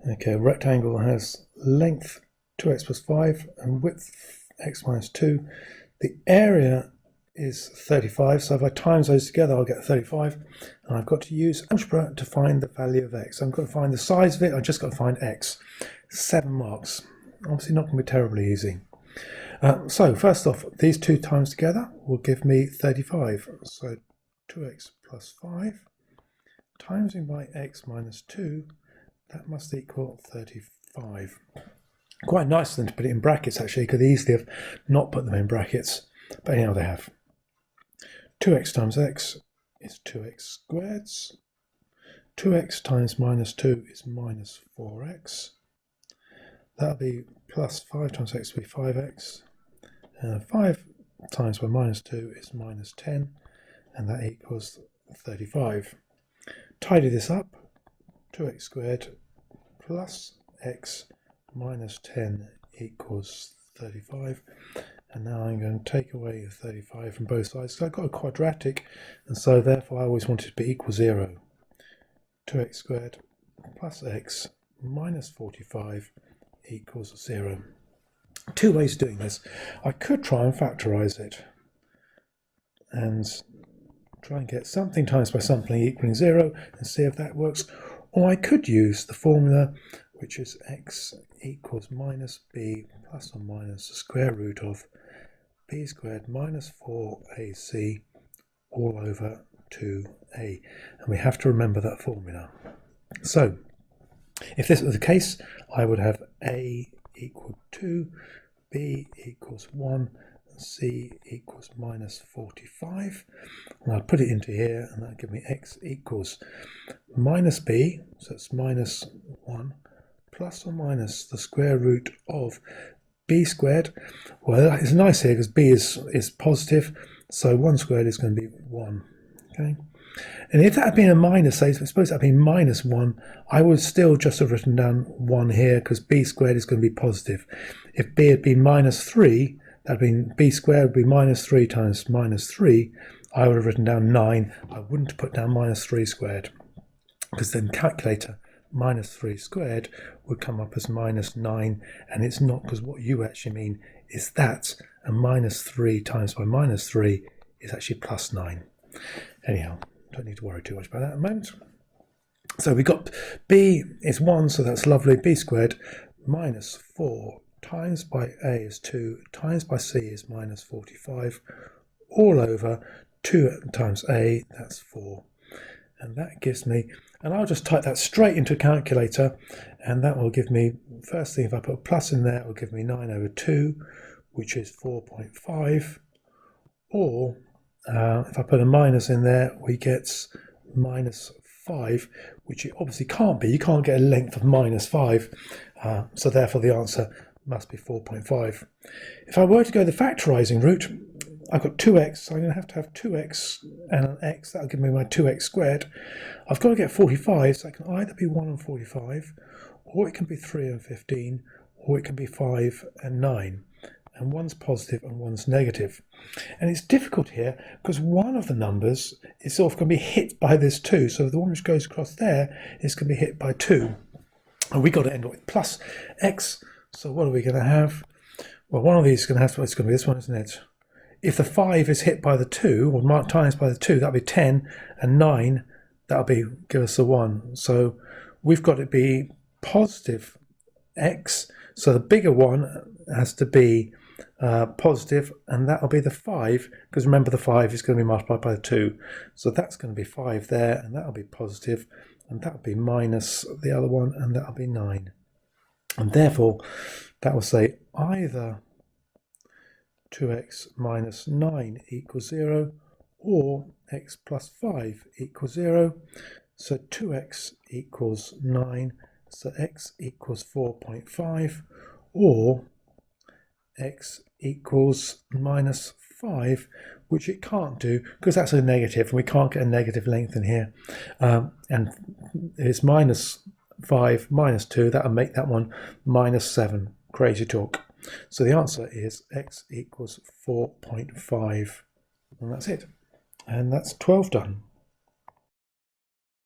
Okay, a rectangle has length 2x plus 5 and width x minus 2. The area is 35, so if I times those together I'll get 35, and I've got to use algebra to find the value of x. I've got to find the size of it, I've just got to find x. 7 marks. Obviously not going to be terribly easy. So first off, these two times together will give me 35. So 2x plus 5 timesing by x minus 2, that must equal 35. Quite nice then to put it in brackets actually. Could easily have not put them in brackets, but anyhow they have. 2x times x is 2x squared. 2x times minus 2 is minus 4x. That'll be plus 5 times x will be 5x. 5 times by minus 2 is minus 10, and that equals 35. Tidy this up. 2x squared plus x minus 10 equals 35. And now I'm going to take away the 35 from both sides because I've got a quadratic, and so therefore I always want it to be equal 0. 2x squared plus x minus 45 equals 0. Two ways of doing this. I could try and factorize it and try and get something times by something equaling 0 and see if that works. Or I could use the formula, which is x equals minus b plus or minus the square root of b squared minus 4ac all over 2a. And we have to remember that formula. So if this was the case, I would have a equal 2, b equals 1, and c equals minus 45. And I'll put it into here, and that'll give me x equals minus b, so it's minus 1, plus or minus the square root of b squared. Well, it's nice here because b is positive, so 1 squared is going to be 1. Okay, and if that had been a minus, say, suppose that had been minus 1, I would still just have written down 1 here because b squared is going to be positive. If b had been minus 3, that would been b squared would be minus 3 times minus 3. I would have written down 9. I wouldn't put down minus 3 squared because then calculator minus 3 squared would come up as minus 9, and it's not, because what you actually mean is that, and minus 3 times by minus 3 is actually plus 9. Anyhow, don't need to worry too much about that at the moment. So we got b is 1, so that's lovely. B squared minus 4 times by a is 2 times by c is minus 45 all over 2 times a, that's 4. And that gives me, and I'll just type that straight into a calculator, and that will give me, first thing, if I put a plus in there, it will give me 9 over 2, which is 4.5, or if I put a minus in there, we get minus 5, which it obviously can't be. You can't get a length of minus 5, so therefore the answer must be 4.5. If I were to go the factorising route, I've got 2x, so I'm going to have 2x and an x. That'll give me my 2x squared. I've got to get 45, so it can either be 1 and 45, or it can be 3 and 15, or it can be 5 and 9. And one's positive and one's negative. And it's difficult here because one of the numbers is sort of going to be hit by this 2. So the one which goes across there is going to be hit by 2. And we've got to end up with plus x. So what are we going to have? Well, one of these is going to have to, it's going to be this one, isn't it? If the 5 is hit by the 2, or times by the 2, that'll be 10, and 9, that'll be, give us a 1. So we've got to be positive x. So the bigger one has to be positive, and that'll be the 5, because remember the 5 is going to be multiplied by the 2. So that's going to be 5 there, and that'll be positive, and that'll be minus the other one, and that'll be 9. And therefore, that will say either 2x minus 9 equals 0, or x plus 5 equals 0. So 2x equals 9, so x equals 4.5, or x equals minus 5, which it can't do because that's a negative, and we can't get a negative length in here. And it's minus 5 minus 2, that'll make that one minus 7. Crazy talk. So the answer is x equals 4.5, and that's it. And that's 12 done.